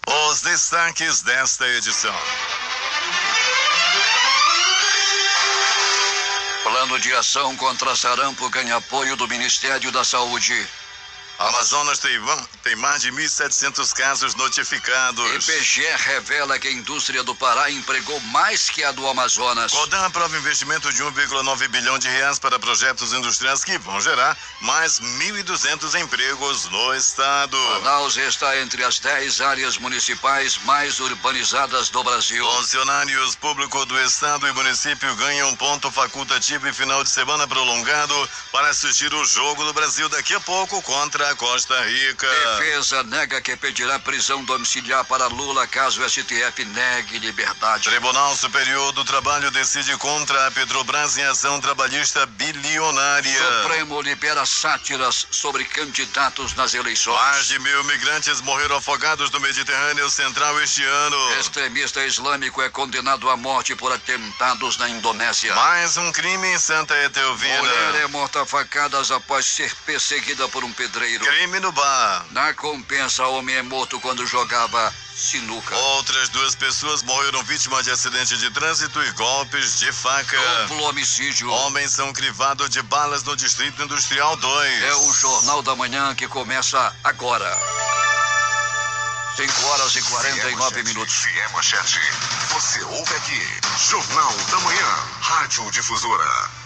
Os destaques desta edição. Plano de ação contra sarampo ganha apoio do Ministério da Saúde. Amazonas tem mais de 1.700 casos notificados. IBGE revela que a indústria do Pará empregou mais que a do Amazonas. Codan aprova investimento de 1,9 bilhão de reais para projetos industriais que vão gerar mais 1.200 empregos no estado. Manaus está entre as 10 áreas municipais mais urbanizadas do Brasil. Funcionários públicos do estado e município ganham ponto facultativo e final de semana prolongado para assistir o Jogo do Brasil daqui a pouco contra a Costa Rica. Defesa nega que pedirá prisão domiciliar para Lula caso o STF negue liberdade. Tribunal Superior do Trabalho decide contra a Petrobras em ação trabalhista bilionária. Supremo libera sátiras sobre candidatos nas eleições. Mais de 1.000 migrantes morreram afogados no Mediterrâneo Central este ano. Extremista islâmico é condenado à morte por atentados na Indonésia. Mais um crime em Santa Etelvina. Mulher é morta a facadas após ser perseguida por um pedreiro. Crime no bar. Na compensa, homem é morto quando jogava sinuca. Outras 2 pessoas morreram vítimas de acidente de trânsito e golpes de faca. Duplo homicídio. Homens são crivados de balas no Distrito Industrial 2. É o Jornal da Manhã que começa agora. 5h49 minutos. Fiel Manchete. Você ouve aqui. Jornal da Manhã. Rádio Difusora.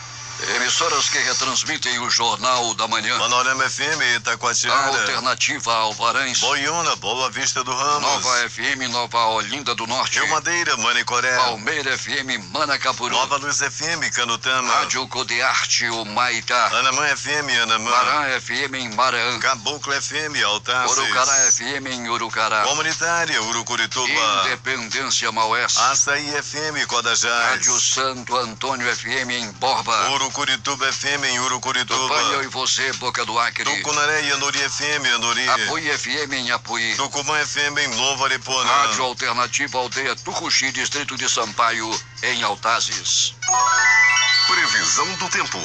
Emissoras que retransmitem o Jornal da Manhã. Panorama FM, Itacoatiara. Alternativa Alvarães. Boiúna, Boa Vista do Ramos. Nova FM, Nova Olinda do Norte. Rio Madeira, Manicoré. Palmeira FM, Manacapuru. Nova Luz FM, Canutama. Rádio Codearte, Humaitá. Anamã FM, Anamã. Marã FM em Marã. Caboclo FM, Altaces. Urucará FM em Urucará. Comunitária, Urucurituba. Independência, Maués. Açaí FM, Codajás. Rádio Santo Antônio FM em Borba. Urucurituba FM em Urucurituba. Tupanha eu e você, Boca do Acre. Tucunaré e Anuri FM, Anuri. Apuí FM em Apuí. Tucumã FM em Novo Aripona. Rádio Alternativa Aldeia Tucuxi, Distrito de Sampaio, em Altazes. Previsão do tempo.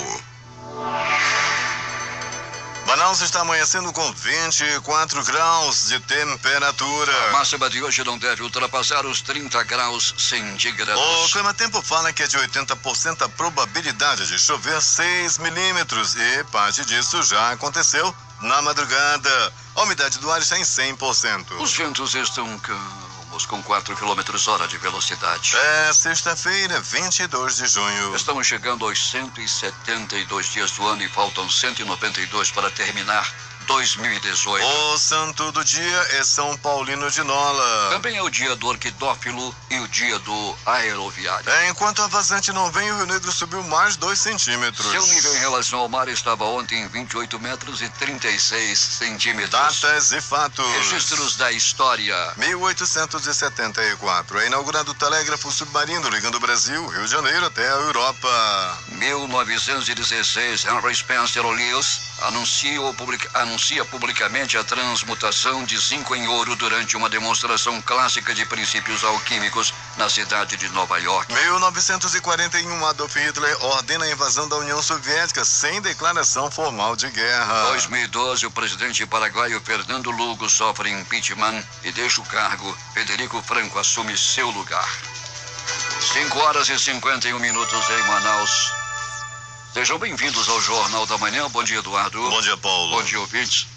Manaus está amanhecendo com 24 graus de temperatura. A máxima de hoje não deve ultrapassar os 30 graus centígrados. O clima-tempo fala que é de 80% a probabilidade de chover 6 milímetros e parte disso já aconteceu na madrugada. A umidade do ar está em 100%. Os ventos estão calmos, com 4 km/h de velocidade. É sexta-feira, 22 de junho. Estamos chegando aos 172 dias do ano e faltam 192 para terminar 2018. O santo do dia é São Paulino de Nola. Também é o dia do orquidófilo e o dia do aeroviário. Enquanto a vazante não vem, o Rio Negro subiu mais 2 centímetros. Seu nível em relação ao mar estava ontem em 28 metros e 36 centímetros. Datas e fatos. Registros da história. 1874. É inaugurado o telégrafo submarino ligando o Brasil, Rio de Janeiro até a Europa. 1916, Henry Spencer Lewis anuncia publicamente a transmutação de zinco em ouro durante uma demonstração clássica de princípios alquímicos na cidade de Nova York. 1941, Adolf Hitler ordena a invasão da União Soviética sem declaração formal de guerra. 2012, o presidente paraguaio Fernando Lugo sofre impeachment e deixa o cargo. Federico Franco assume seu lugar. 5h51 em Manaus. Sejam bem-vindos ao Jornal da Manhã. Bom dia, Eduardo. Bom dia, Paulo. Bom dia, ouvintes.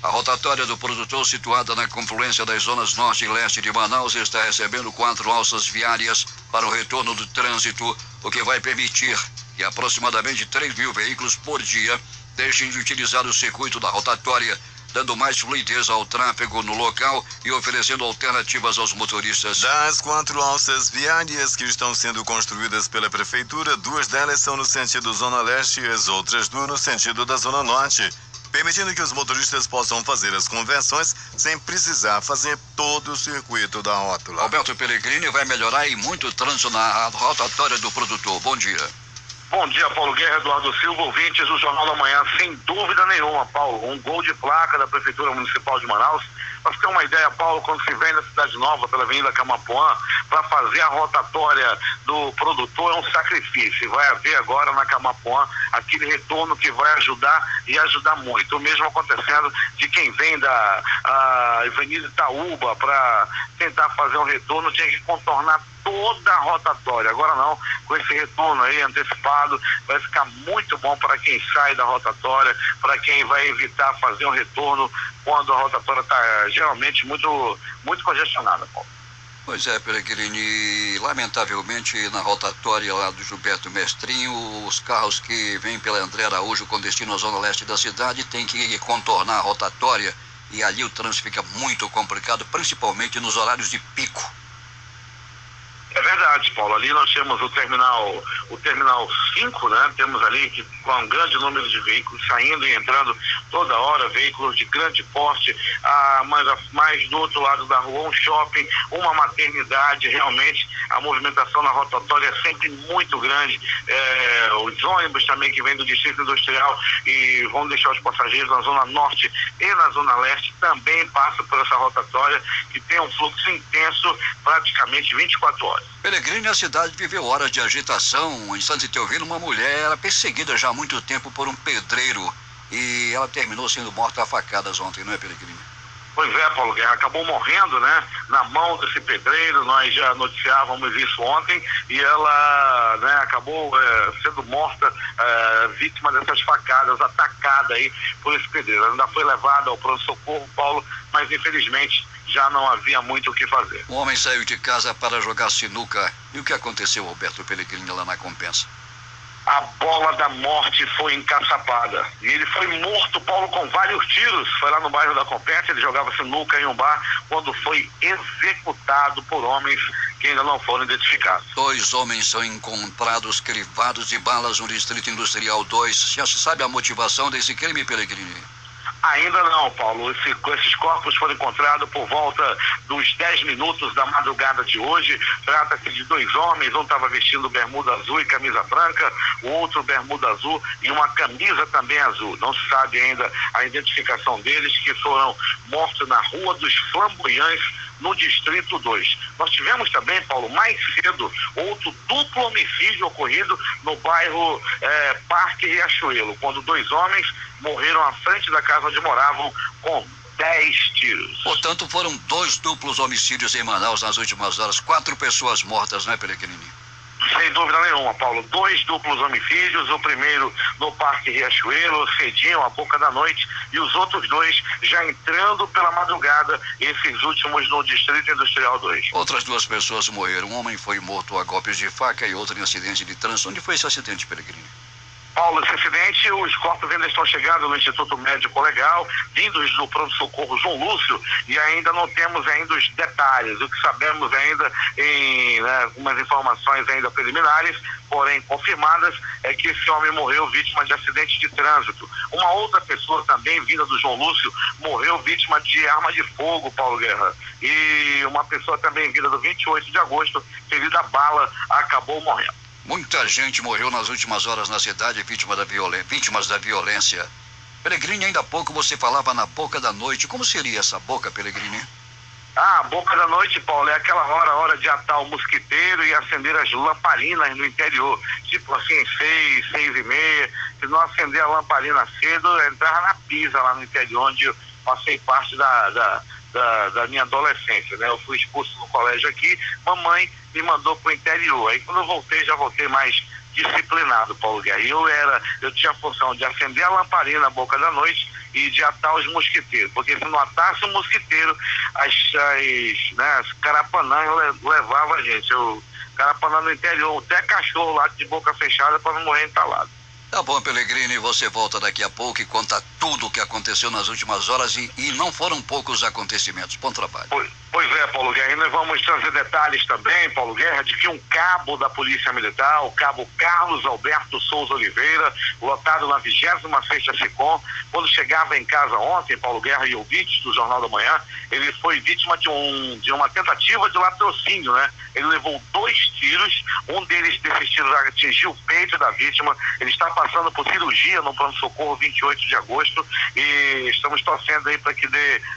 A rotatória do produtor, situada na confluência das zonas norte e leste de Manaus, está recebendo 4 alças viárias para o retorno do trânsito, o que vai permitir que aproximadamente 3.000 veículos por dia deixem de utilizar o circuito da rotatória, dando mais fluidez ao tráfego no local e oferecendo alternativas aos motoristas. Das 4 alças viárias que estão sendo construídas pela prefeitura, 2 delas são no sentido Zona Leste e as outras 2 no sentido da Zona Norte, permitindo que os motoristas possam fazer as conversões sem precisar fazer todo o circuito da rótula. Alberto Pellegrini vai melhorar e muito o trânsito na rotatória do produtor. Bom dia. Bom dia, Paulo Guerra, Eduardo Silva, ouvintes do Jornal da Manhã. Sem dúvida nenhuma, Paulo, um gol de placa da Prefeitura Municipal de Manaus. Para você ter uma ideia, Paulo, quando se vem na Cidade Nova, pela Avenida Camapuã, para fazer a rotatória do produtor é um sacrifício. E vai haver agora na Camapuã aquele retorno que vai ajudar e ajudar muito. O mesmo acontecendo de quem vem da Avenida Itaúba para tentar fazer um retorno, tinha que contornar toda a rotatória. Agora não, com esse retorno aí antecipado, vai ficar muito bom para quem sai da rotatória, para quem vai evitar fazer um retorno quando a rotatória está geralmente muito congestionada, Paulo. Pois é, Peregrini, lamentavelmente na rotatória lá do Gilberto Mestrinho, os carros que vêm pela André Araújo com destino à zona leste da cidade têm que contornar a rotatória e ali o trânsito fica muito complicado, principalmente nos horários de pico. É verdade, Paulo. Ali nós temos o terminal 5, né? Temos ali com um grande número de veículos saindo e entrando toda hora, veículos de grande porte, mas do outro lado da rua um shopping, uma maternidade. Realmente a movimentação na rotatória é sempre muito grande. Os ônibus também que vêm do Distrito Industrial e vão deixar os passageiros na Zona Norte e na Zona Leste também passam por essa rotatória, que tem um fluxo intenso praticamente 24 horas. Peregrini, a cidade viveu horas de agitação. Em Santa Etelvina, uma mulher era perseguida já há muito tempo por um pedreiro e ela terminou sendo morta a facadas ontem, não é, Peregrini? Pois é, Paulo Guerra, acabou morrendo, né, na mão desse pedreiro. Nós já noticiávamos isso ontem e ela, né, acabou sendo morta, vítima dessas facadas, atacada aí por esse pedreiro. Ela ainda foi levada ao pronto-socorro, Paulo, mas infelizmente já não havia muito o que fazer. Um homem saiu de casa para jogar sinuca. E o que aconteceu, Alberto Peregrini, lá na Compensa? A bola da morte foi encaçapada. E ele foi morto, Paulo, com vários tiros. Foi lá no bairro da Compensa, ele jogava sinuca em um bar, quando foi executado por homens que ainda não foram identificados. 2 homens são encontrados crivados de balas no Distrito Industrial 2. Já se sabe a motivação desse crime, Peregrini? Ainda não, Paulo. Esses corpos foram encontrados por volta dos 10 minutos da madrugada de hoje. Trata-se de 2 homens, um estava vestindo bermuda azul e camisa branca, o outro bermuda azul e uma camisa também azul. Não se sabe ainda a identificação deles, que foram mortos na Rua dos Flamboyants, no Distrito 2. Nós tivemos também, Paulo, mais cedo, outro duplo homicídio ocorrido no bairro Parque Riachuelo, quando 2 homens morreram à frente da casa onde moravam com 10 tiros. Portanto, foram 2 duplos homicídios em Manaus nas últimas horas. 4 pessoas mortas, não é, Peregrini? Sem dúvida nenhuma, Paulo. 2 duplos homicídios, o primeiro no Parque Riachuelo, cedinho, à boca da noite, e os outros 2 já entrando pela madrugada, esses últimos no Distrito Industrial 2. Outras 2 pessoas morreram. Um homem foi morto a golpes de faca e outro em acidente de trânsito. Onde foi esse acidente, Peregrini? Paulo, esse acidente, os corpos ainda estão chegando no Instituto Médico Legal, vindos do pronto-socorro João Lúcio, e ainda não temos ainda os detalhes. O que sabemos ainda em algumas informações ainda preliminares, porém confirmadas, é que esse homem morreu vítima de acidente de trânsito. Uma outra pessoa também, vinda do João Lúcio, morreu vítima de arma de fogo, Paulo Guerra. E uma pessoa também vinda do 28 de agosto, ferida a bala, acabou morrendo. Muita gente morreu nas últimas horas na cidade, vítimas da violência. Peregrini, ainda há pouco você falava na boca da noite. Como seria essa boca, Peregrini? A boca da noite, Paulo, é aquela hora de atar o mosquiteiro e acender as lamparinas no interior. Tipo assim, 6h30. Se não acender a lamparina cedo, entrar na pisa lá no interior, onde eu passei parte da minha adolescência, né? Eu fui expulso no colégio aqui, mamãe me mandou pro interior. Aí quando eu voltei, já voltei mais disciplinado, Paulo Guerra. Eu tinha a função de acender a lamparina na boca da noite e de atar os mosquiteiros, porque se não atasse o mosquiteiro, as carapanãs levavam a gente. Carapanã no interior, até cachorro lá de boca fechada para não morrer entalado. Tá bom, Pellegrini, você volta daqui a pouco e conta tudo o que aconteceu nas últimas horas e não foram poucos acontecimentos. Bom trabalho. Pois é, Paulo Guerra, e nós vamos trazer detalhes também, Paulo Guerra, de que um cabo da Polícia Militar, o cabo Carlos Alberto Souza Oliveira, lotado na 26ª SECOM, quando chegava em casa ontem, Paulo Guerra e ouvintes do Jornal da Manhã, ele foi vítima de uma tentativa de latrocínio, né? Ele levou 2 tiros, um desses tiros atingiu o peito da vítima, ele está passando por cirurgia no pronto-socorro 28 de agosto e estamos torcendo aí para que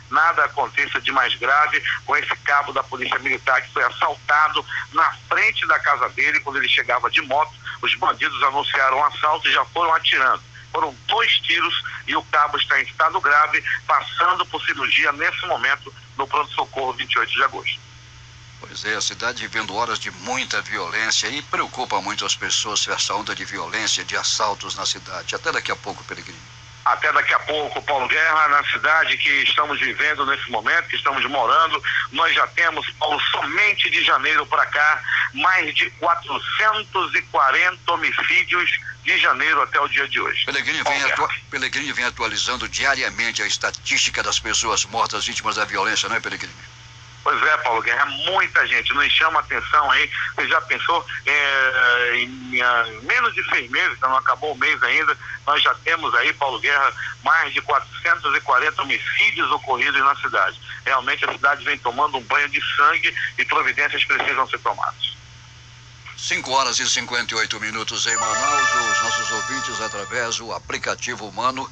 nada aconteça de mais grave com esse cabo da Polícia Militar que foi assaltado na frente da casa dele quando ele chegava de moto. Os bandidos anunciaram o assalto e já foram atirando. Foram 2 tiros e o cabo está em estado grave, passando por cirurgia nesse momento no pronto-socorro 28 de agosto. Pois é, a cidade vivendo horas de muita violência e preocupa muito as pessoas essa onda de violência, de assaltos na cidade. Até daqui a pouco, Pellegrini. Até daqui a pouco, Paulo Guerra, na cidade que estamos vivendo nesse momento, que estamos morando, nós já temos, Paulo, somente de janeiro para cá, mais de 440 homicídios de janeiro até o dia de hoje. Pellegrini vem atualizando diariamente a estatística das pessoas mortas vítimas da violência, não é, Pellegrini? Pois é, Paulo Guerra, muita gente nos chama atenção aí. Você já pensou, em menos de 6 meses, não acabou o mês ainda, nós já temos aí, Paulo Guerra, mais de 440 homicídios ocorridos na cidade. Realmente a cidade vem tomando um banho de sangue e providências precisam ser tomadas. 5h58 em Manaus. Os nossos ouvintes, através do aplicativo Mano,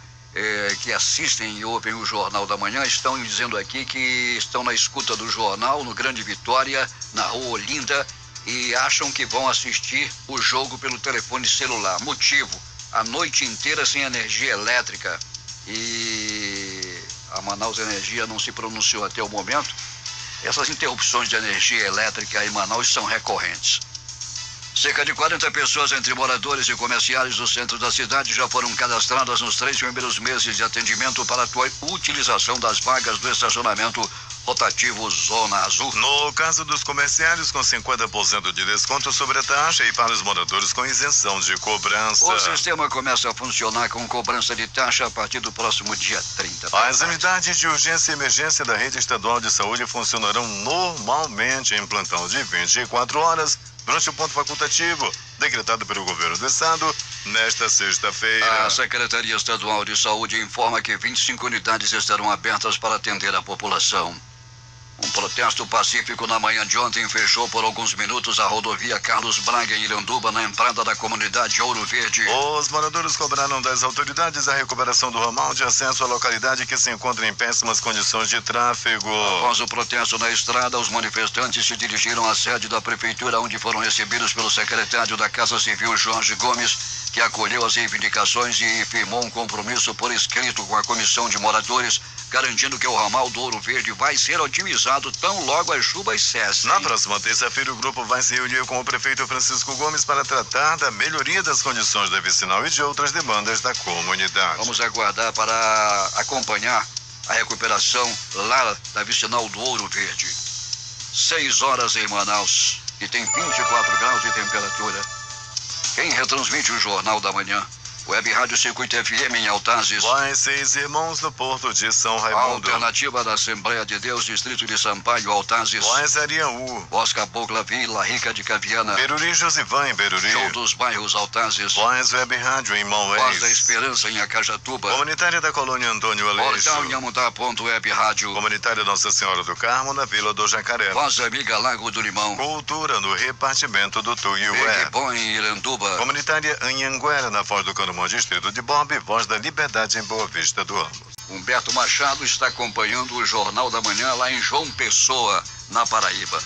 que assistem e ouvem o Jornal da Manhã, estão dizendo aqui que estão na escuta do jornal no Grande Vitória, na Rua Olinda, e acham que vão assistir o jogo pelo telefone celular. Motivo: a noite inteira sem energia elétrica, e a Manaus Energia não se pronunciou até o momento. Essas interrupções de energia elétrica em Manaus são recorrentes. Cerca de 40 pessoas, entre moradores e comerciais do centro da cidade, já foram cadastradas nos 3 primeiros meses de atendimento para a utilização das vagas do estacionamento rotativo Zona Azul. No caso dos comerciários, com 50% de desconto sobre a taxa, e para os moradores com isenção de cobrança. O sistema começa a funcionar com cobrança de taxa a partir do próximo dia 30. As unidades de urgência e emergência da Rede Estadual de Saúde funcionarão normalmente em plantão de 24 horas, durante o ponto facultativo decretado pelo governo do estado nesta sexta-feira. A Secretaria Estadual de Saúde informa que 25 unidades estarão abertas para atender a população. Um protesto pacífico na manhã de ontem fechou por alguns minutos a rodovia Carlos Braga em Iranduba, na entrada da comunidade Ouro Verde. Os moradores cobraram das autoridades a recuperação do ramal de acesso à localidade, que se encontra em péssimas condições de tráfego. Após o protesto na estrada, os manifestantes se dirigiram à sede da prefeitura, onde foram recebidos pelo secretário da Casa Civil, Jorge Gomes, que acolheu as reivindicações e firmou um compromisso por escrito com a comissão de moradores, garantindo que o ramal do Ouro Verde vai ser otimizado tão logo as chuvas cessem. Na próxima terça-feira, o grupo vai se reunir com o prefeito Francisco Gomes para tratar da melhoria das condições da vicinal e de outras demandas da comunidade. Vamos aguardar para acompanhar a recuperação lá da vicinal do Ouro Verde. 6 horas em Manaus e tem 24 graus de temperatura. Quem retransmite o Jornal da Manhã? Web Rádio Circuito FM em Altazes. Vai 6 Irmãos no Porto de São Raimundo. Alternativa da Assembleia de Deus, Distrito de Sampaio, Altazes. Vai Ariaú. Voz Cabocla, Vila Rica de Caviana. Beruri, Josivã em Beruri. Show dos Bairros, Altazes. Voz Web Rádio em Maués. Voz da Esperança em Acajatuba. Comunitária da Colônia Antônio Aleixo. Portal Inhamudá.web Rádio. Comunitária Nossa Senhora do Carmo, na Vila do Jacaré. Voz Amiga Lago do Limão. Cultura no repartimento do Tuiué. Big Bom em Iranduba. Comunitária Anhanguera, na Foz do Canumã, Distrito de Bob. Voz da Liberdade em Boa Vista do Amo. Humberto Machado está acompanhando o Jornal da Manhã lá em João Pessoa, na Paraíba.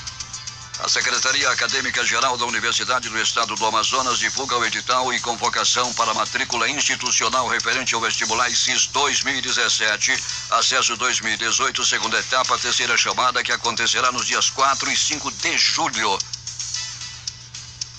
A Secretaria Acadêmica Geral da Universidade do Estado do Amazonas divulga o edital e convocação para matrícula institucional referente ao vestibular ICIS 2017, acesso 2018, segunda etapa, terceira chamada, que acontecerá nos dias 4 e 5 de julho.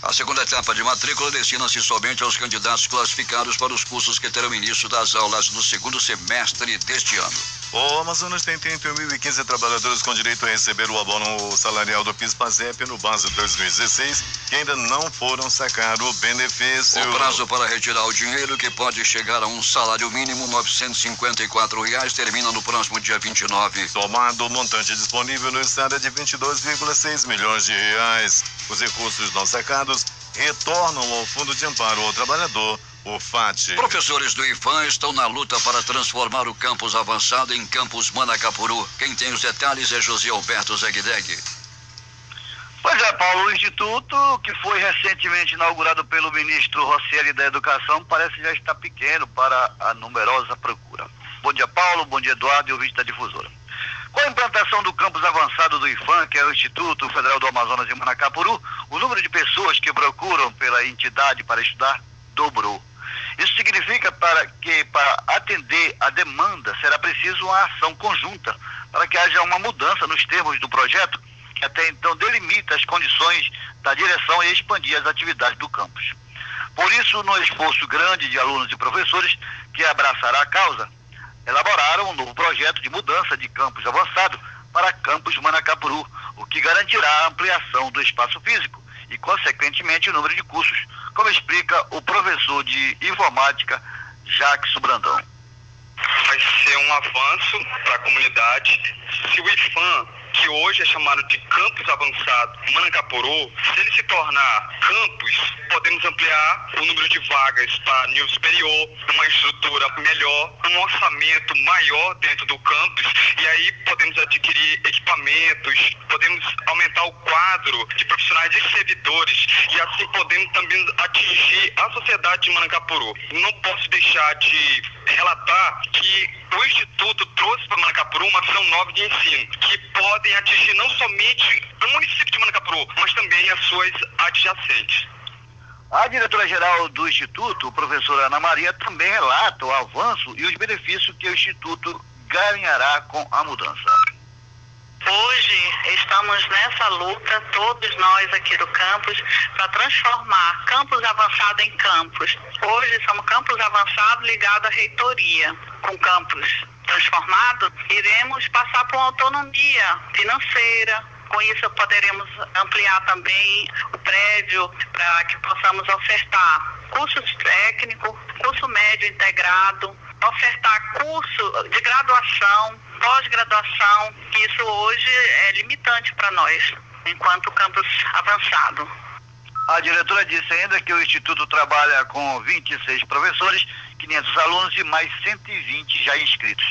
A segunda etapa de matrícula destina-se somente aos candidatos classificados para os cursos que terão início das aulas no segundo semestre deste ano. O Amazonas tem 31.015 trabalhadores com direito a receber o abono salarial do PIS/PASEP no base 2016 que ainda não foram sacar o benefício. O prazo para retirar o dinheiro, que pode chegar a um salário mínimo R$ 954, termina no próximo dia 29. Somado o montante disponível no estado é de 22,6 milhões de reais. Os recursos não sacados retornam ao Fundo de Amparo ao Trabalhador, o FAT. Professores do IFAM estão na luta para transformar o campus avançado em campus Manacapuru. Quem tem os detalhes é José Alberto Zegdeg. Pois é, Paulo, o instituto que foi recentemente inaugurado pelo ministro Rosselli da Educação parece já estar pequeno para a numerosa procura. Bom dia, Paulo, bom dia, Eduardo e ouvinte da Difusora. Com a implantação do campus avançado do IFAM, que é o Instituto Federal do Amazonas em Manacapuru, o número de pessoas que procuram pela entidade para estudar dobrou. Isso significa que para atender a demanda será preciso uma ação conjunta para que haja uma mudança nos termos do projeto, que até então delimita as condições da direção e expandir as atividades do campus. Por isso, no esforço grande de alunos e professores que abraçará a causa, elaboraram um novo projeto de mudança de campus avançado para campus Manacapuru, o que garantirá a ampliação do espaço físico e, consequentemente, o número de cursos, como explica o professor de informática Jacques Brandão. Vai ser um avanço para a comunidade. Se o IFAM, que hoje é chamado de Campus Avançado Manacapuru, se ele se tornar campus, podemos ampliar o número de vagas para nível superior, uma estrutura melhor, um orçamento maior dentro do campus, e aí podemos adquirir equipamentos, podemos aumentar o quadro de profissionais e servidores, e assim podemos também atingir a sociedade de Manacapuru. Não posso deixar de relatar que o Instituto trouxe para Manacapuru uma visão nova de ensino, que podem atingir não somente o município de Manacapuru, mas também as suas adjacentes. A diretora-geral do Instituto, professora Ana Maria, também relata o avanço e os benefícios que o Instituto ganhará com a mudança. Hoje estamos nessa luta, todos nós aqui do campus, para transformar campus avançado em campus. Hoje somos campus avançado ligado à reitoria. Com campus transformado, iremos passar por uma autonomia financeira. Com isso poderemos ampliar também o prédio para que possamos ofertar cursos técnicos, curso médio integrado, ofertar curso de graduação, pós-graduação, que isso hoje é limitante para nós, enquanto campus avançado. A diretora disse ainda que o Instituto trabalha com 26 professores, 500 alunos e mais 120 já inscritos.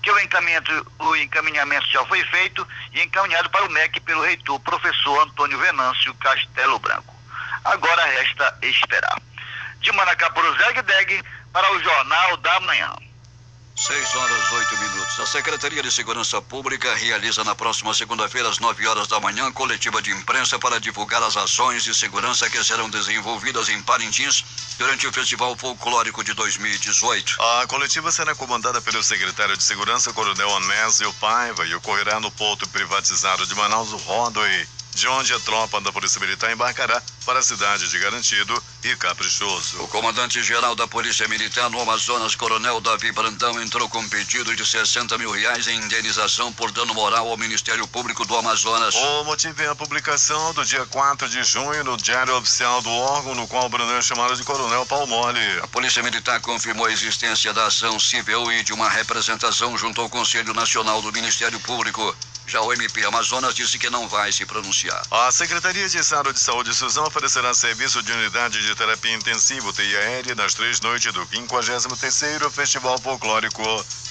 Que o encaminhamento já foi feito e encaminhado para o MEC pelo reitor, professor Antônio Venâncio Castelo Branco. Agora resta esperar. De Manacapuru, Zegdeg, para o Jornal da Manhã. 6h08. A Secretaria de Segurança Pública realiza na próxima segunda-feira, às 9h da manhã, coletiva de imprensa para divulgar as ações de segurança que serão desenvolvidas em Parintins durante o Festival Folclórico de 2018. A coletiva será comandada pelo secretário de Segurança, Coronel Onésio Paiva, e ocorrerá no porto privatizado de Manaus, o Rodway, de onde a tropa da Polícia Militar embarcará para a cidade de Garantido e Caprichoso. O comandante-geral da Polícia Militar no Amazonas, Coronel Davi Brandão, entrou com um pedido de R$60 mil em indenização por dano moral ao Ministério Público do Amazonas. O motivo é a publicação do dia 4 de junho no Diário Oficial do órgão, no qual o Brandão é chamado de Coronel Palmole. A Polícia Militar confirmou a existência da ação civil e de uma representação junto ao Conselho Nacional do Ministério Público. Já o MP Amazonas disse que não vai se pronunciar. A Secretaria de Estado de Saúde Suzão oferecerá serviço de unidade de terapia intensiva UTI aérea nas 3 noites do 53º Festival Folclórico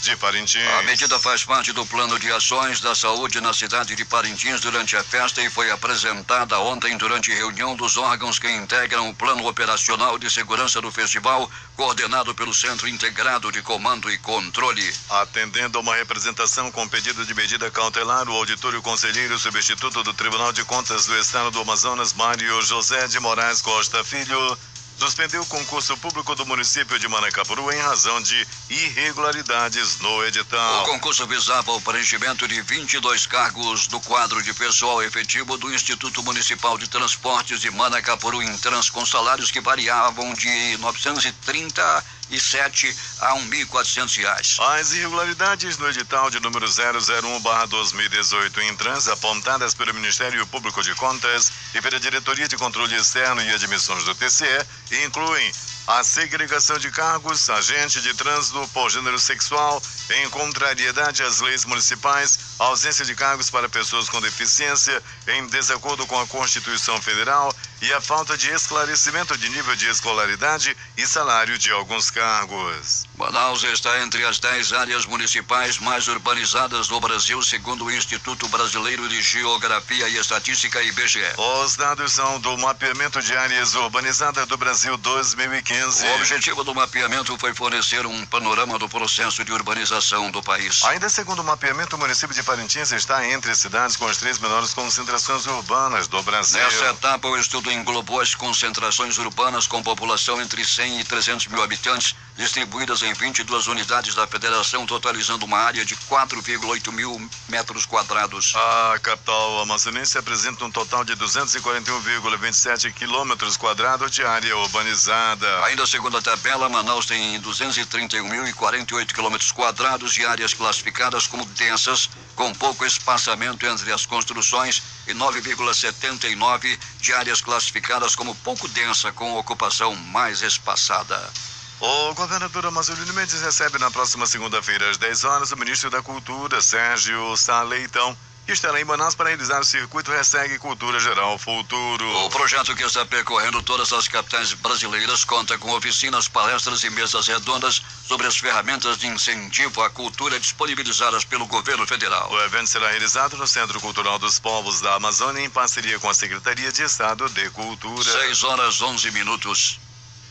de Parintins. A medida faz parte do plano de ações da saúde na cidade de Parintins durante a festa e foi apresentada ontem durante reunião dos órgãos que integram o plano operacional de segurança do festival, coordenado pelo Centro Integrado de Comando e Controle. Atendendo a uma representação com pedido de medida cautelar, o auditor e o conselheiro substituto do Tribunal de Contas do Estado do Amazonas, Mário José de Moraes Costa Filho, suspendeu o concurso público do município de Manacapuru em razão de irregularidades no edital. O concurso visava o preenchimento de 22 cargos do quadro de pessoal efetivo do Instituto Municipal de Transportes de Manacapuru Intrans, com salários que variavam de R$ 937 a R$ 1.400. As irregularidades no edital de número 001/2018 Intrans, apontadas pelo Ministério Público de Contas e pela Diretoria de Controle Externo e Admissões do TCE, incluem a segregação de cargos, agente de trânsito por gênero sexual, em contrariedade às leis municipais, a ausência de cargos para pessoas com deficiência, em desacordo com a Constituição Federal, e a falta de esclarecimento de nível de escolaridade e salário de alguns cargos. Manaus está entre as 10 áreas municipais mais urbanizadas do Brasil, segundo o Instituto Brasileiro de Geografia e Estatística, IBGE. Os dados são do Mapeamento de Áreas Urbanizadas do Brasil 2015. O objetivo do mapeamento foi fornecer um panorama do processo de urbanização do país. Ainda segundo o mapeamento, o município de Parintins está entre as cidades com as 3 menores concentrações urbanas do Brasil. Nessa etapa, o estudo englobou as concentrações urbanas com população entre 100 e 300 mil habitantes, distribuídas em 22 unidades da federação, totalizando uma área de 4,8 mil metros quadrados. A capital amazonense apresenta um total de 241,27 quilômetros quadrados de área urbanizada. Ainda segundo a tabela, Manaus tem 231.048 quilômetros quadrados de áreas classificadas como densas, com pouco espaçamento entre as construções, e 9,79 de áreas classificadas como pouco densa, com ocupação mais espaçada. O governador Amazonino Mendes recebe na próxima segunda-feira, às 10 horas, o ministro da Cultura, Sérgio Sá Leitão, que estará em Manaus para realizar o circuito Ressegue Cultura Geral Futuro. O projeto, que está percorrendo todas as capitais brasileiras, conta com oficinas, palestras e mesas redondas sobre as ferramentas de incentivo à cultura disponibilizadas pelo governo federal. O evento será realizado no Centro Cultural dos Povos da Amazônia, em parceria com a Secretaria de Estado de Cultura. 6:11.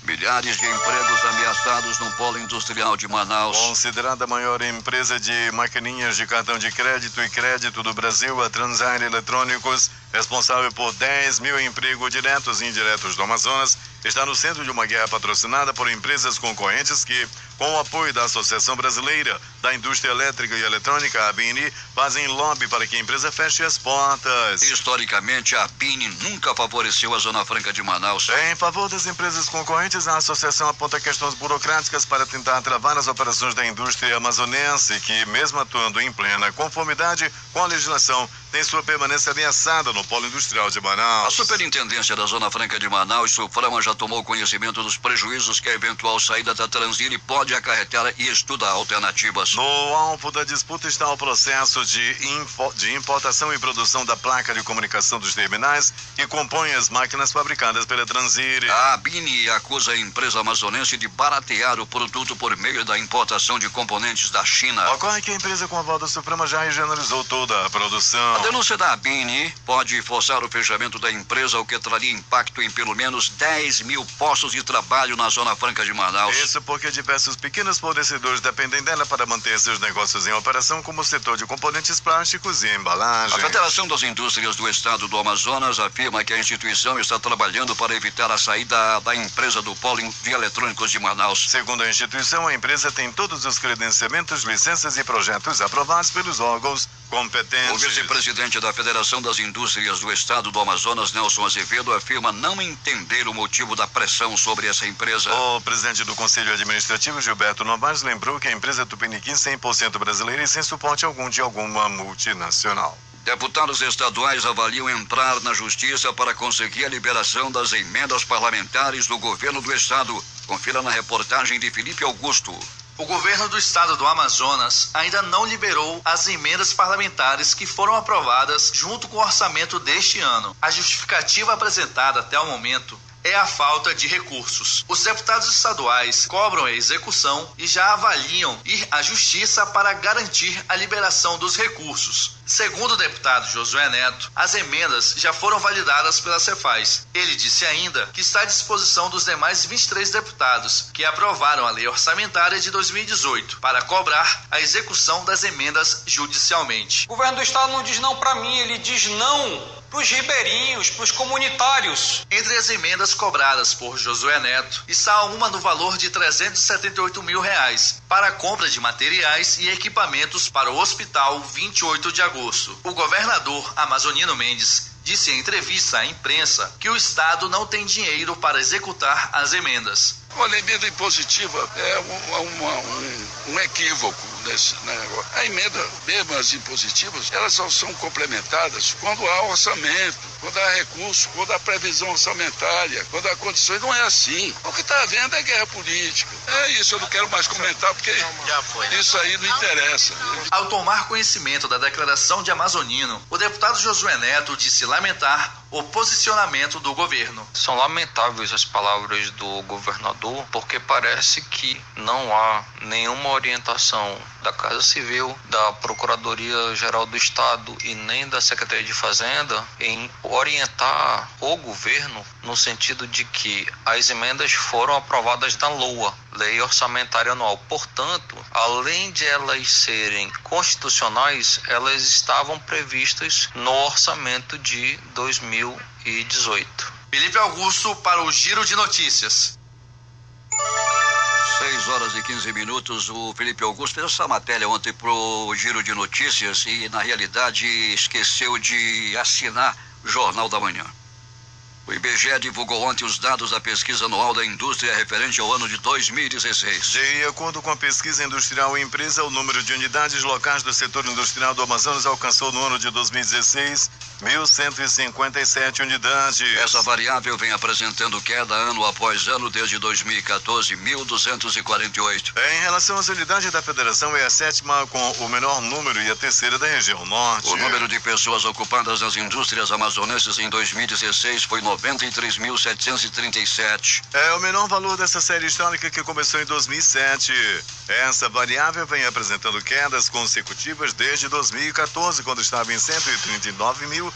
Milhares de empregos ameaçados no polo industrial de Manaus. Considerada a maior empresa de maquininhas de cartão de crédito e crédito do Brasil, a Transair Eletrônicos, responsável por 10 mil empregos diretos e indiretos do Amazonas, está no centro de uma guerra patrocinada por empresas concorrentes que, com o apoio da Associação Brasileira da Indústria Elétrica e Eletrônica, a ABINI, fazem lobby para que a empresa feche as portas. Historicamente, a ABINI nunca favoreceu a Zona Franca de Manaus. Em favor das empresas concorrentes, a associação aponta questões burocráticas para tentar travar as operações da indústria amazonense, que, mesmo atuando em plena conformidade com a legislação, tem sua permanência ameaçada no polo industrial de Manaus. A Superintendência da Zona Franca de Manaus, Suframa, já tomou conhecimento dos prejuízos que a eventual saída da Transir pode acarretar e estuda alternativas. No alvo da disputa está o processo de importação e produção da placa de comunicação dos terminais que compõem as máquinas fabricadas pela Transir. A ABINI acusa a empresa amazonense de baratear o produto por meio da importação de componentes da China. Ocorre que a empresa, com aval da Suframa, já regionalizou toda a produção. A denúncia da ABINI pode forçar o fechamento da empresa, o que traria impacto em pelo menos 10 mil postos de trabalho na Zona Franca de Manaus. Isso porque diversos pequenos fornecedores dependem dela para manter seus negócios em operação, como o setor de componentes plásticos e embalagem. A Federação das Indústrias do Estado do Amazonas afirma que a instituição está trabalhando para evitar a saída da empresa do polo de eletrônicos de Manaus. Segundo a instituição, a empresa tem todos os credenciamentos, licenças e projetos aprovados pelos órgãos competentes. O vice-presidente da Federação das Indústrias do Estado do Amazonas, Nelson Azevedo, afirma não entender o motivo da pressão sobre essa empresa. O presidente do Conselho Administrativo, Gilberto Novaes, lembrou que a empresa Tupiniquim 100% brasileira e sem suporte algum de alguma multinacional. Deputados estaduais avaliam entrar na justiça para conseguir a liberação das emendas parlamentares do governo do estado. Confira na reportagem de Felipe Augusto. O governo do estado do Amazonas ainda não liberou as emendas parlamentares que foram aprovadas junto com o orçamento deste ano. A justificativa apresentada até o momento é a falta de recursos. Os deputados estaduais cobram a execução e já avaliam ir à justiça para garantir a liberação dos recursos. Segundo o deputado Josué Neto, as emendas já foram validadas pela Cefaz. Ele disse ainda que está à disposição dos demais 23 deputados que aprovaram a lei orçamentária de 2018 para cobrar a execução das emendas judicialmente. O governo do estado não diz não para mim, ele diz não para os ribeirinhos, para os comunitários. Entre as emendas cobradas por Josué Neto, está uma no valor de R$378 mil para a compra de materiais e equipamentos para o Hospital 28 de Agosto. O governador Amazonino Mendes disse em entrevista à imprensa que o Estado não tem dinheiro para executar as emendas. Olha, a emenda impositiva é um equívoco nesse negócio. A emenda, mesmo as impositivas, elas só são complementadas quando há orçamento, quando há recurso, quando há previsão orçamentária, quando há condições. Não é assim. O que está havendo é guerra política. É isso, eu não quero mais comentar porque isso aí não interessa. Ao tomar conhecimento da declaração de Amazonino, o deputado Josué Neto disse lamentar o posicionamento do governo. São lamentáveis as palavras do governador, porque parece que não há nenhuma orientação da Casa Civil, da Procuradoria-Geral do Estado e nem da Secretaria de Fazenda em orientar o governo no sentido de que as emendas foram aprovadas na LOA, Lei Orçamentária Anual. Portanto, além de elas serem constitucionais, elas estavam previstas no orçamento de 2018. Felipe Augusto para o Giro de Notícias. 6h15. O Felipe Augusto fez essa matéria ontem pro Giro de Notícias e, na realidade, esqueceu de assinar o Jornal da Manhã. O IBGE divulgou ontem os dados da pesquisa anual da indústria referente ao ano de 2016. De acordo com a pesquisa industrial empresa, o número de unidades locais do setor industrial do Amazonas alcançou no ano de 2016 1.157 unidades. Essa variável vem apresentando queda ano após ano desde 2014, 1.248. Em relação às unidades da federação, é a sétima com o menor número e a terceira da região norte. O número de pessoas ocupadas nas indústrias amazonenses em 2016 foi 93.737. É o menor valor dessa série histórica que começou em 2007. Essa variável vem apresentando quedas consecutivas desde 2014, quando estava em 139.027.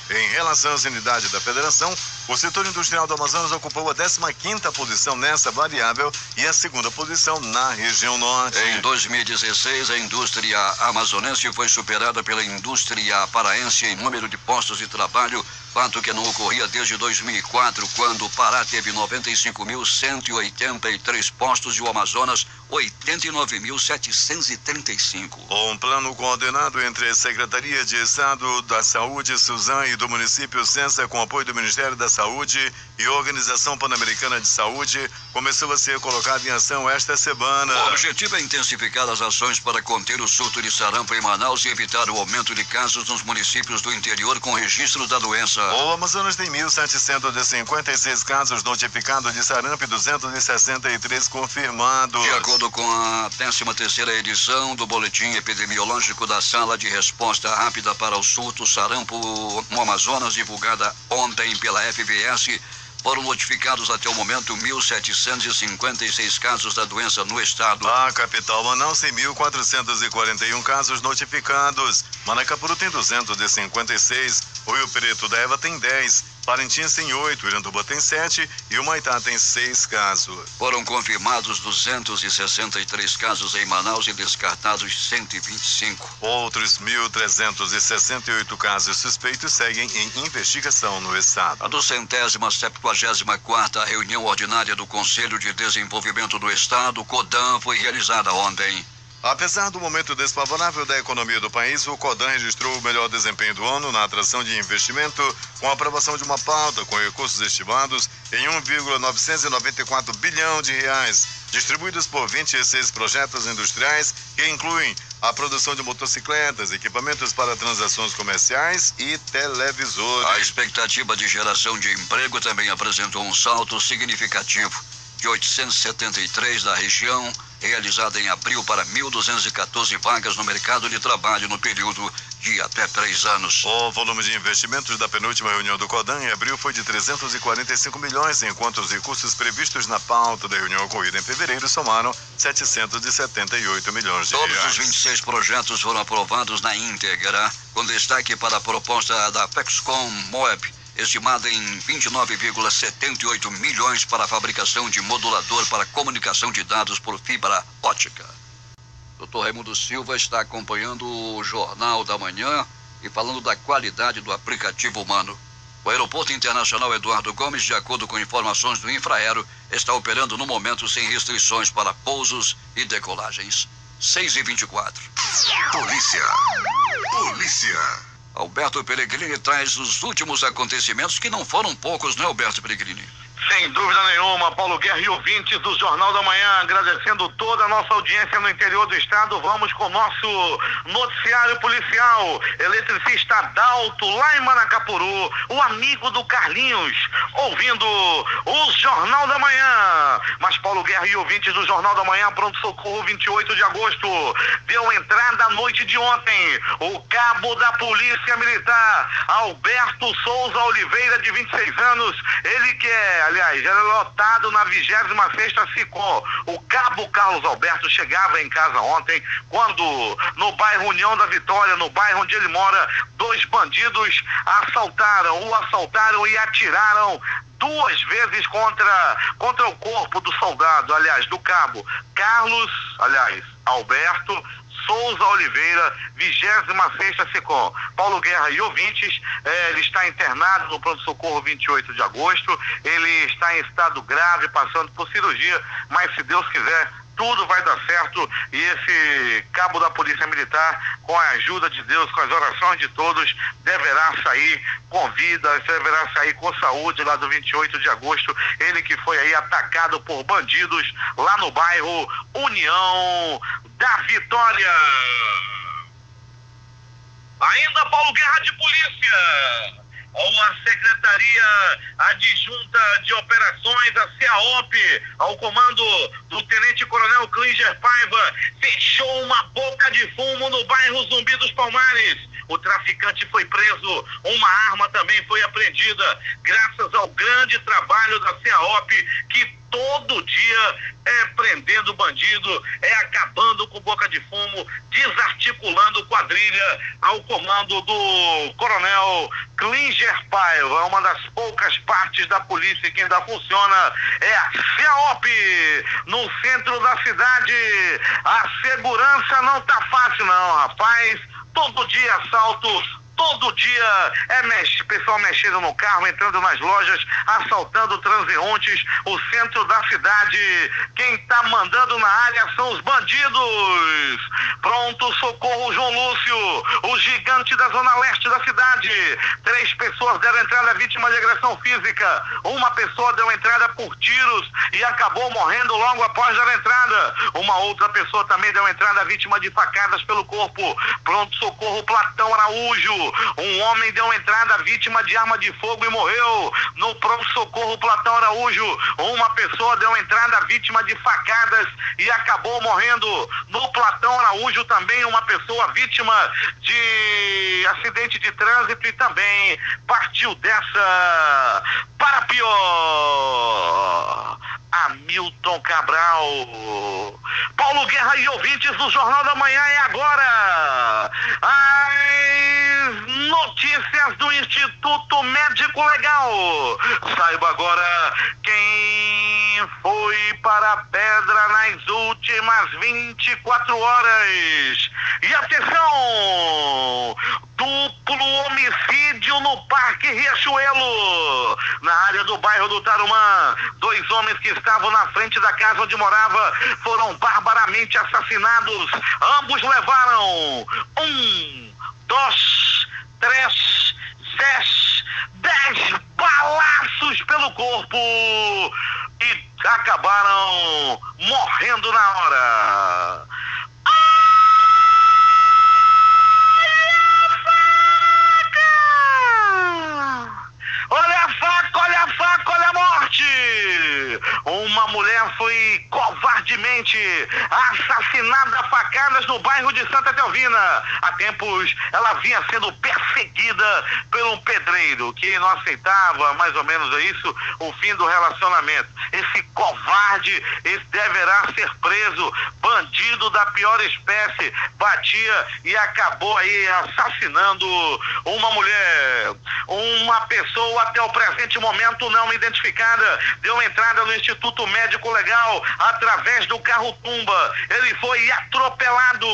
Em relação às unidades da federação, o setor industrial do Amazonas ocupou a 15ª posição nessa variável e a 2ª posição na região norte. Em 2016, a indústria amazonense foi superada pela indústria paraense em número de postos de trabalho, fato que não ocorria desde 2004, quando o Pará teve 95.183 postos e o Amazonas 89.735. Um plano coordenado entre a Secretaria de Estado da Saúde, Suzan, e do município Sensa, com apoio do Ministério da Saúde e Organização Pan-Americana de Saúde, começou a ser colocado em ação esta semana. O objetivo é intensificar as ações para conter o surto de sarampo em Manaus e evitar o aumento de casos nos municípios do interior com registro da doença. O Amazonas tem 1.756 casos notificados de sarampo e 263 confirmados. De acordo com a 13ª edição do Boletim Epidemiológico da Sala de Resposta Rápida para o Surto Sarampo no Amazonas, divulgada ontem pela FBS, foram notificados até o momento 1.756 casos da doença no estado. A capital Manaus tem 1.441 casos notificados. Manacapuru tem 256. O Rio Preto da Eva tem 10. Parintins tem 8, Iranduba tem 7 e o Maitá tem 6 casos. Foram confirmados 263 casos em Manaus e descartados 125. Outros 1.368 casos suspeitos seguem em investigação no estado. A 274ª reunião ordinária do Conselho de Desenvolvimento do Estado, CODAN, foi realizada ontem. Apesar do momento desfavorável da economia do país, o CODAN registrou o melhor desempenho do ano na atração de investimento, com a aprovação de uma pauta com recursos estimados em 1,994 bilhão de reais, distribuídos por 26 projetos industriais que incluem a produção de motocicletas, equipamentos para transações comerciais e televisores. A expectativa de geração de emprego também apresentou um salto significativo de 873 da região, realizada em abril para 1.214 vagas no mercado de trabalho no período de até 3 anos. O volume de investimentos da penúltima reunião do CODAN em abril foi de 345 milhões, enquanto os recursos previstos na pauta da reunião ocorrida em fevereiro somaram 778 milhões de reais. Todos os 26 projetos foram aprovados na íntegra, com destaque para a proposta da Pexcom Moeb, estimada em 29,78 milhões para a fabricação de modulador para comunicação de dados por fibra ótica. Dr. Raimundo Silva está acompanhando o Jornal da Manhã E falando da qualidade do aplicativo humano, o Aeroporto Internacional Eduardo Gomes, de acordo com informações do Infraero, está operando no momento sem restrições para pousos e decolagens. 6h24. Polícia. Alberto Pellegrini traz os últimos acontecimentos, que não foram poucos, né, Alberto Pellegrini? Sem dúvida nenhuma, Paulo Guerra e ouvintes do Jornal da Manhã, agradecendo toda a nossa audiência no interior do estado. Vamos com o nosso noticiário policial. Eletricista Adalto, lá em Manacapuru, o amigo do Carlinhos, ouvindo o Jornal da Manhã. Mas Paulo Guerra e ouvintes do Jornal da Manhã, pronto-socorro 28 de agosto, deu entrada à noite de ontem. O cabo da Polícia Militar, Alberto Souza Oliveira, de 26 anos, ele que era lotado na 26ª SICOM. O cabo Carlos Alberto chegava em casa ontem, quando no bairro União da Vitória, no bairro onde ele mora, 2 bandidos o assaltaram e atiraram 2 vezes contra o corpo do soldado, do cabo Alberto Souza Oliveira, 26ª SICOM. Paulo Guerra e ouvintes, ele está internado no pronto-socorro 28 de agosto, ele está em estado grave, passando por cirurgia, mas se Deus quiser, tudo vai dar certo e esse cabo da Polícia Militar, com a ajuda de Deus, com as orações de todos, deverá sair com vida, deverá sair com saúde lá do 28 de agosto. Ele que foi aí atacado por bandidos lá no bairro União da Vitória. Ainda Paulo Guerra de Polícia. A Secretaria Adjunta de Operações, a CEAOP, ao comando do Tenente Coronel Klinger Paiva, fechou uma boca de fumo no bairro Zumbi dos Palmares. O traficante foi preso, uma arma também foi apreendida, graças ao grande trabalho da CEAOP, que todo dia prendendo bandido, acabando com boca de fumo, desarticulando quadrilha, ao comando do Coronel Klinger Paiva. Uma das poucas partes da polícia que ainda funciona é a CEAOP, no centro da cidade. A segurança não tá fácil não, rapaz. Todo dia assalto, todo dia pessoal mexendo no carro, entrando nas lojas, assaltando transeuntes, o centro da cidade. Quem tá mandando na área são os bandidos. Pronto socorro João Lúcio, o gigante da zona leste da cidade. 3 pessoas deram entrada vítima de agressão física. Uma pessoa deu entrada por tiros e acabou morrendo logo após dar entrada. Uma outra pessoa também deu entrada vítima de facadas pelo corpo. Pronto socorro Platão Araújo, um homem deu entrada vítima de arma de fogo e morreu. No pronto-socorro Platão Araújo, uma pessoa deu entrada vítima de facadas e acabou morrendo. No Platão Araújo também uma pessoa vítima de acidente de trânsito e também partiu dessa para pior. Hamilton Cabral. Paulo Guerra e ouvintes do Jornal da Manhã, é agora as notícias do Instituto Médico Legal. Saiba agora quem foi para a pedra nas últimas 24 horas. E atenção! Duplo homicídio no Parque Riachuelo, na área do bairro do Tarumã. 2 homens que estavam na frente da casa onde morava foram barbaramente assassinados. Ambos levaram 1, 2, 3, 6, 10 balaços pelo corpo e acabaram morrendo na hora. Olha a morte! Uma mulher foi covardemente assassinada a facadas no bairro de Santa Teovina. Há tempos ela vinha sendo perseguida por um pedreiro que não aceitava, mais ou menos isso, o fim do relacionamento. Esse covarde, esse deverá ser preso, bandido da pior espécie, batia e acabou aí assassinando uma mulher. Uma pessoa até o presente momento não identificada deu entrada no Instituto Médico Legal através do carro-tumba. Ele foi atropelado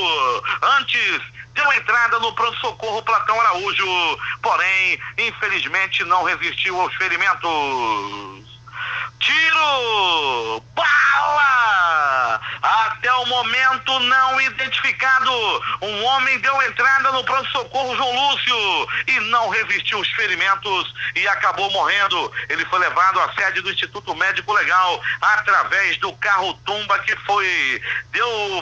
antes deu entrada no pronto-socorro Platão Araújo, porém, infelizmente, não resistiu aos ferimentos. Tiro! Bala! Até o momento não identificado. Um homem deu entrada no pronto-socorro João Lúcio e não resistiu aos ferimentos e acabou morrendo. Ele foi levado à sede do Instituto Médico Legal através do carro-tumba que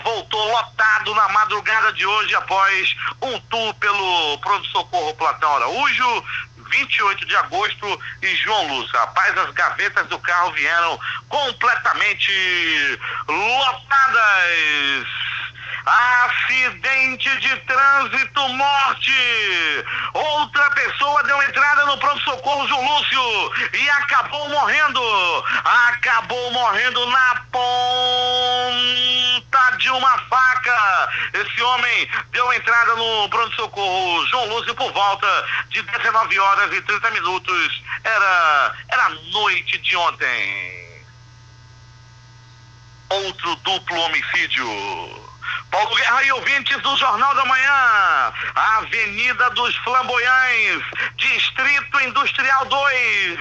voltou lotado na madrugada de hoje após um tour pelo pronto-socorro Platão Araújo, 28 de agosto e João Lúcio. Rapaz, as gavetas do carro vieram completamente lotadas. Acidente de trânsito, morte. Outra pessoa deu entrada no pronto-socorro João Lúcio e acabou morrendo. Acabou morrendo na ponta de uma faca. Esse homem deu entrada no pronto-socorro João Lúcio por volta de 19 horas e 30 minutos. Era noite de ontem. Outro duplo homicídio. Paulo Guerra e ouvintes do Jornal da Manhã, Avenida dos Flamboyães, Distrito Industrial 2,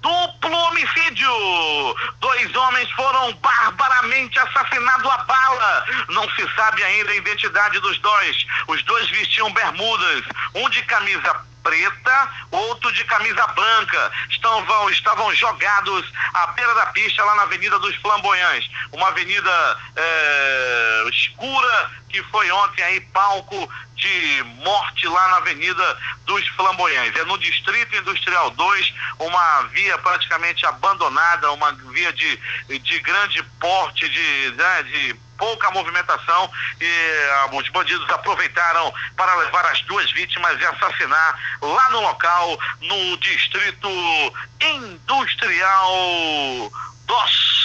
duplo homicídio. 2 homens foram barbaramente assassinados a bala. Não se sabe ainda a identidade dos dois. Os dois vestiam bermudas, um de camisa preta, outro de camisa branca. Estavam jogados à beira da pista lá na Avenida dos Flamboyães, uma avenida escura que foi ontem aí palco de morte lá na Avenida dos Flamboyães. É no Distrito Industrial 2, uma via praticamente abandonada, uma via de grande porte, de pouca movimentação, e os bandidos aproveitaram para levar as 2 vítimas e assassinar lá no local, no Distrito Industrial 2.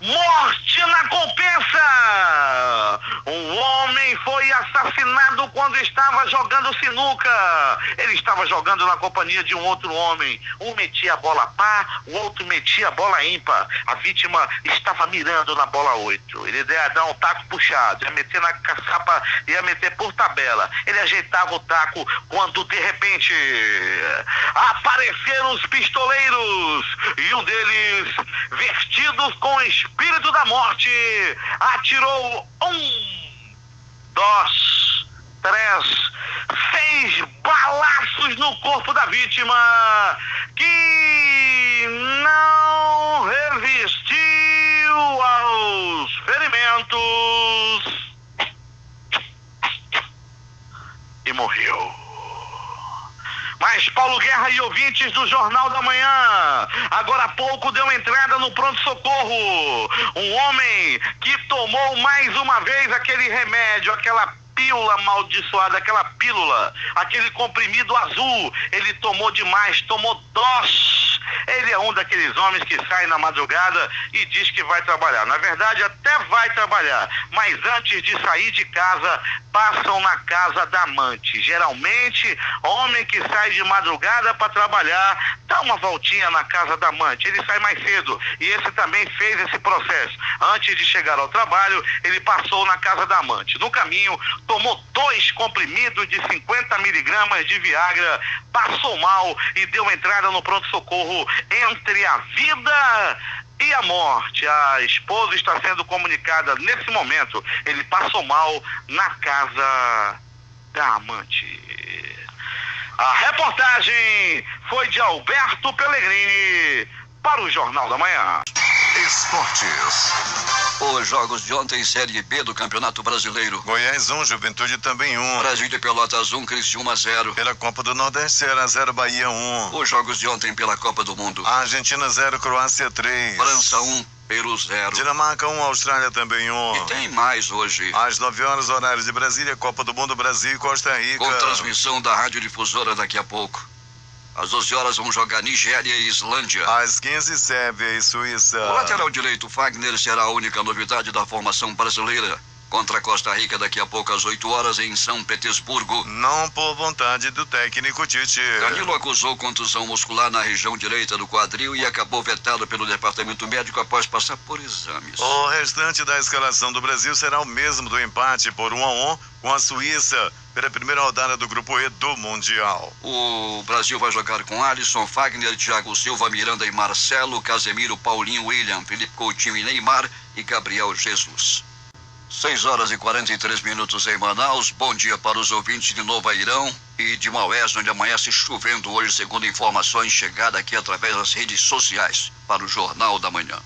Morte na Compensa! Um homem foi assassinado quando estava jogando sinuca. Ele estava jogando na companhia de um outro homem. Um metia a bola par, o outro metia a bola ímpar. A vítima estava mirando na bola 8. Ele ia dar um taco puxado, ia meter na caçapa, ia meter por tabela. Ele ajeitava o taco quando de repente apareceram os pistoleiros e um deles, vestido com o espírito da morte, atirou 1, 2, 3, 6 balaços no corpo da vítima, que não resistiu aos ferimentos e morreu. Mas Paulo Guerra e ouvintes do Jornal da Manhã, agora há pouco deu entrada no pronto-socorro um homem que tomou mais uma vez aquele remédio, aquela pílula amaldiçoada, aquela pílula, aquele comprimido azul. Ele tomou demais, tomou dose. Ele é um daqueles homens que sai na madrugada e diz que vai trabalhar. Na verdade, até vai trabalhar, mas antes de sair de casa, passam na casa da amante. Geralmente, homem que sai de madrugada para trabalhar, dá uma voltinha na casa da amante. Ele sai mais cedo e esse também fez esse processo. Antes de chegar ao trabalho, ele passou na casa da amante. No caminho, tomou 2 comprimidos de 50 miligramas de Viagra, passou mal e deu entrada no pronto-socorro entre a vida e a morte. A esposa está sendo comunicada nesse momento. Ele passou mal na casa da amante. A reportagem foi de Alberto Pellegrini para o Jornal da Manhã. Esportes. Os jogos de ontem, Série B do Campeonato Brasileiro. Goiás 1, Juventude também 1. Brasil de Pelotas 1, Criciúma 0. Pela Copa do Nordeste era 0, Bahia 1. Os jogos de ontem pela Copa do Mundo. Argentina 0, Croácia 3. França 1, Peru 0. Dinamarca 1, Austrália também 1. E tem mais hoje. Às 9 horas, horário de Brasília, Copa do Mundo, Brasil e Costa Rica. Com transmissão da Rádio Difusora daqui a pouco. Às 12 horas vão jogar Nigéria e Islândia. Às 15, Sérvia e Suíça. O lateral direito Fagner será a única novidade da formação brasileira. contra Costa Rica daqui a pouco às 8 horas em São Petersburgo. Não por vontade do técnico Tite. Danilo acusou contusão muscular na região direita do quadril e acabou vetado pelo departamento médico após passar por exames. O restante da escalação do Brasil será o mesmo do empate por 1-1 com a Suíça pela primeira rodada do Grupo E do Mundial. O Brasil vai jogar com Alisson, Fagner, Thiago Silva, Miranda e Marcelo, Casemiro, Paulinho, William, Felipe Coutinho e Neymar e Gabriel Jesus. 6 horas e 43 minutos em Manaus. Bom dia para os ouvintes de Nova Irão e de Maués, onde amanhece chovendo hoje, segundo informações chegadas aqui através das redes sociais para o Jornal da Manhã.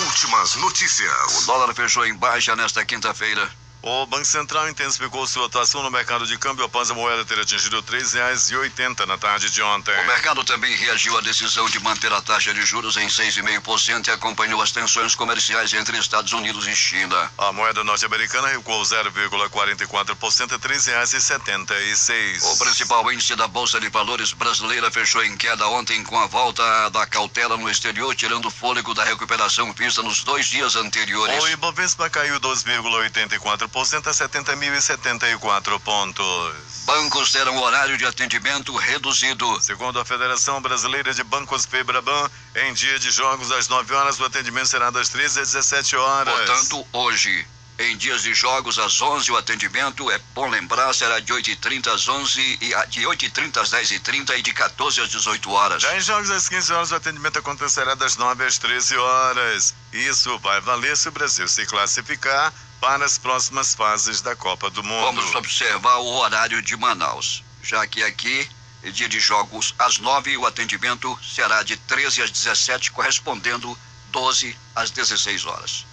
Últimas notícias. O dólar fechou em baixa nesta quinta-feira. O Banco Central intensificou sua atuação no mercado de câmbio após a moeda ter atingido R$ 3,80 na tarde de ontem. O mercado também reagiu à decisão de manter a taxa de juros em 6,5% e acompanhou as tensões comerciais entre Estados Unidos e China. A moeda norte-americana recuou 0,44% a R$ 3,76. O principal índice da Bolsa de Valores brasileira fechou em queda ontem com a volta da cautela no exterior, tirando o fôlego da recuperação vista nos 2 dias anteriores. O Ibovespa caiu 2,84% a 70.074 pontos. Bancos terão horário de atendimento reduzido. Segundo a Federação Brasileira de Bancos FEBRABAN, em dia de jogos às 9 horas, o atendimento será das 13 às 17 horas. Portanto, hoje, em dias de jogos às 11, o atendimento, é bom lembrar, será de 8h30 às 11, e de 8h30 às 10h30 e de 14 às 18 horas. Já em jogos às 15 horas, o atendimento acontecerá das 9 às 13 horas. Isso vai valer se o Brasil se classificar para as próximas fases da Copa do Mundo. Vamos observar o horário de Manaus, já que aqui, dia de jogos às 9, o atendimento será de 13 às 17, correspondendo 12 às 16 horas.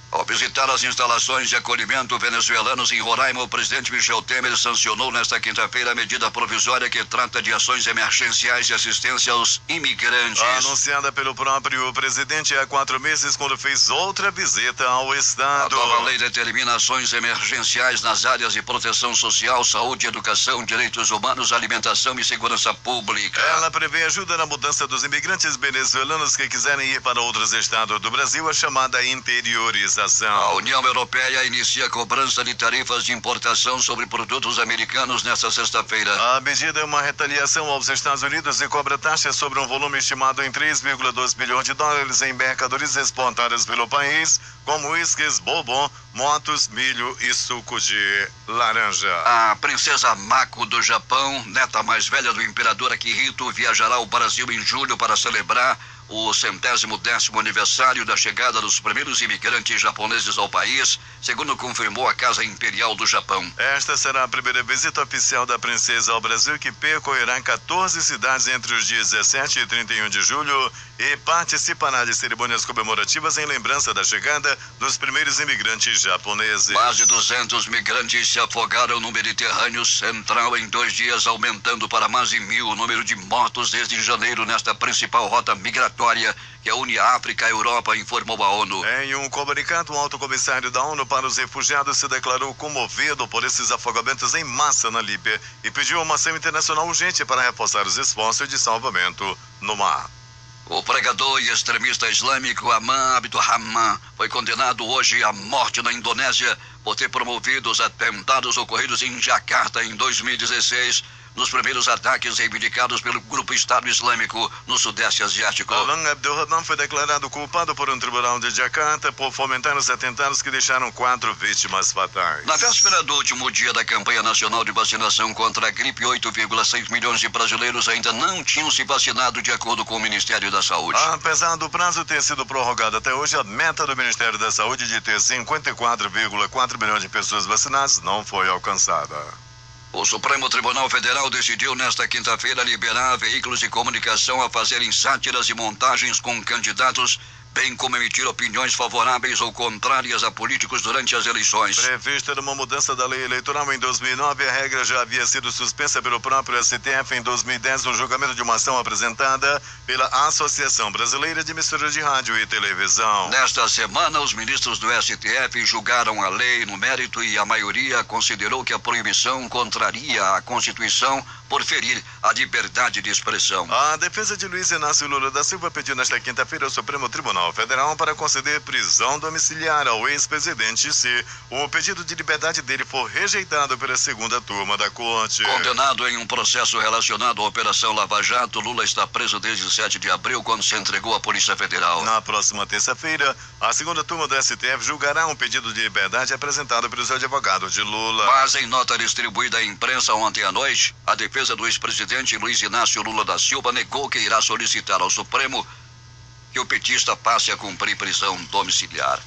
Ao visitar as instalações de acolhimento venezuelanos em Roraima, o presidente Michel Temer sancionou nesta quinta-feira a medida provisória que trata de ações emergenciais de assistência aos imigrantes. Anunciada pelo próprio presidente há 4 meses, quando fez outra visita ao Estado. A nova lei determina ações emergenciais nas áreas de proteção social, saúde, educação, direitos humanos, alimentação e segurança pública. Ela prevê ajuda na mudança dos imigrantes venezuelanos que quiserem ir para outros estados do Brasil, a chamada interiorização. A União Europeia inicia a cobrança de tarifas de importação sobre produtos americanos nesta sexta-feira. A medida é uma retaliação aos Estados Unidos e cobra taxas sobre um volume estimado em 3,2 bilhões de dólares em mercadorias exportadas pelo país, como uísques, bourbon, motos, milho e suco de laranja. A princesa Mako do Japão, neta mais velha do imperador Akihito, viajará ao Brasil em julho para celebrar o 110º aniversário da chegada dos primeiros imigrantes japoneses ao país, segundo confirmou a Casa Imperial do Japão. Esta será a primeira visita oficial da princesa ao Brasil, que percorrerá 14 cidades entre os dias 17 e 31 de julho e participará de cerimônias comemorativas em lembrança da chegada dos primeiros imigrantes japoneses. Mais de 200 migrantes se afogaram no Mediterrâneo Central em 2 dias, aumentando para mais de 1.000 o número de mortos desde janeiro nesta principal rota migratória que une a África e a Europa, informou a ONU. Em um comunicado, o alto comissário da ONU para os refugiados se declarou comovido por esses afogamentos em massa na Líbia e pediu uma ação internacional urgente para reforçar os esforços de salvamento no mar. O pregador e extremista islâmico Aman Abdurrahman foi condenado hoje à morte na Indonésia por ter promovido os atentados ocorridos em Jakarta em 2016, nos primeiros ataques reivindicados pelo grupo Estado Islâmico no Sudeste Asiático. Aman Abdurrahman foi declarado culpado por um tribunal de Jakarta por fomentar os atentados que deixaram 4 vítimas fatais. Na véspera do último dia da campanha nacional de vacinação contra a gripe, 8,6 milhões de brasileiros ainda não tinham se vacinado, de acordo com o Ministério da Saúde. Apesar do prazo ter sido prorrogado até hoje, a meta do Ministério da Saúde de ter 54,4 milhões de pessoas vacinadas não foi alcançada. O Supremo Tribunal Federal decidiu nesta quinta-feira liberar veículos de comunicação a fazerem sátiras e montagens com candidatos, bem como emitir opiniões favoráveis ou contrárias a políticos durante as eleições. Prevista numa mudança da lei eleitoral em 2009, a regra já havia sido suspensa pelo próprio STF em 2010 no julgamento de uma ação apresentada pela Associação Brasileira de Emissoras de Rádio e Televisão. Nesta semana, os ministros do STF julgaram a lei no mérito e a maioria considerou que a proibição contraria a Constituição por ferir a liberdade de expressão. A defesa de Luiz Inácio Lula da Silva pediu nesta quinta-feira ao Supremo Tribunal Tribunal Federal para conceder prisão domiciliar ao ex-presidente se o pedido de liberdade dele for rejeitado pela segunda turma da Corte. Condenado em um processo relacionado à Operação Lava Jato, Lula está preso desde 7 de abril, quando se entregou à Polícia Federal. Na próxima terça-feira, a segunda turma do STF julgará um pedido de liberdade apresentado pelos advogados de Lula. Mas em nota distribuída à imprensa ontem à noite, a defesa do ex-presidente Luiz Inácio Lula da Silva negou que irá solicitar ao Supremo que o petista passe a cumprir prisão domiciliar.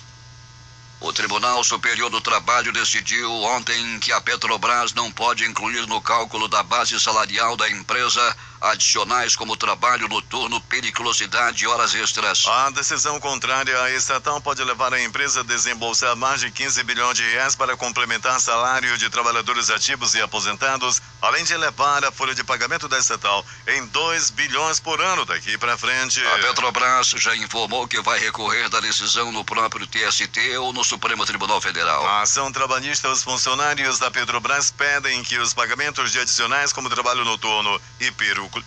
O Tribunal Superior do Trabalho decidiu ontem que a Petrobras não pode incluir no cálculo da base salarial da empresa adicionais como trabalho noturno, periculosidade e horas extras. A decisão contrária à estatal pode levar a empresa a desembolsar mais de 15 bilhões de reais para complementar salário de trabalhadores ativos e aposentados, além de elevar a folha de pagamento da estatal em 2 bilhões por ano daqui para frente. A Petrobras já informou que vai recorrer da decisão no próprio TST ou no Supremo Tribunal Federal. A ação trabalhista, os funcionários da Petrobras pedem que os pagamentos de adicionais como trabalho noturno e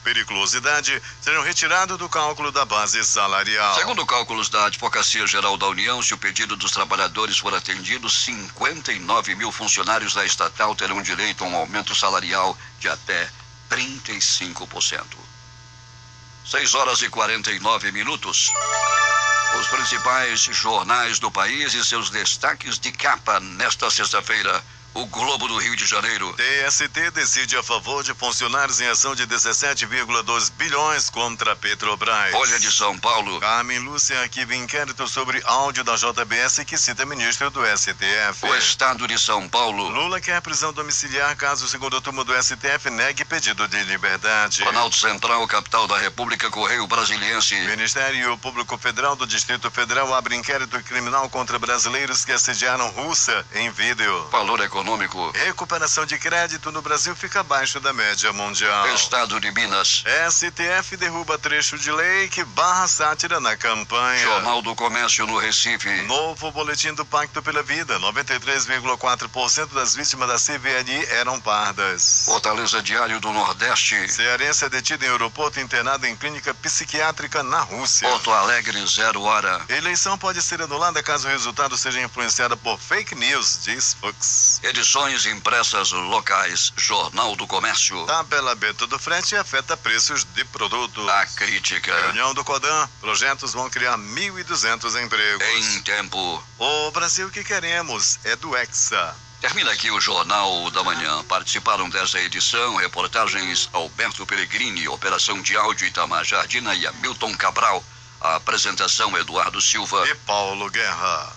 periculosidade sejam retirados do cálculo da base salarial. Segundo cálculos da Advocacia Geral da União, se o pedido dos trabalhadores for atendido, 59 mil funcionários da estatal terão direito a um aumento salarial de até 35%. 6 horas e 49 minutos. Os principais jornais do país e seus destaques de capa nesta sexta-feira. O Globo do Rio de Janeiro. TST decide a favor de funcionários em ação de 17,2 bilhões contra a Petrobras. Folha de São Paulo. Carmen Lúcia arquiva inquérito sobre áudio da JBS que cita ministro do STF. O Estado de São Paulo. Lula quer prisão domiciliar caso o segundo turma do STF negue pedido de liberdade. Planalto Central, capital da República, Correio Brasiliense. Ministério Público Federal do Distrito Federal abre inquérito criminal contra brasileiros que assediaram Rússia em vídeo. Valor econômico. Recuperação de crédito no Brasil fica abaixo da média mundial. Estado de Minas. STF derruba trecho de lei que barra sátira na campanha. Jornal do Comércio no Recife. Novo boletim do Pacto pela Vida. 93,4% das vítimas da CVLI eram pardas. Fortaleza Diário do Nordeste. Cearense é detido em aeroporto e internado em clínica psiquiátrica na Rússia. Porto Alegre, 0 hora. Eleição pode ser anulada caso o resultado seja influenciado por fake news, diz Fux. Edições impressas locais. Jornal do Comércio. Tabela Beto do frete afeta preços de produtos. A crítica. Reunião do Codan. Projetos vão criar 1.200 empregos. Em tempo. O Brasil que queremos é do Hexa. Termina aqui o Jornal da Manhã. Participaram dessa edição reportagens Alberto Pellegrini, operação de áudio Itamar Jardina e Hamilton Cabral. A apresentação Eduardo Silva e Paulo Guerra.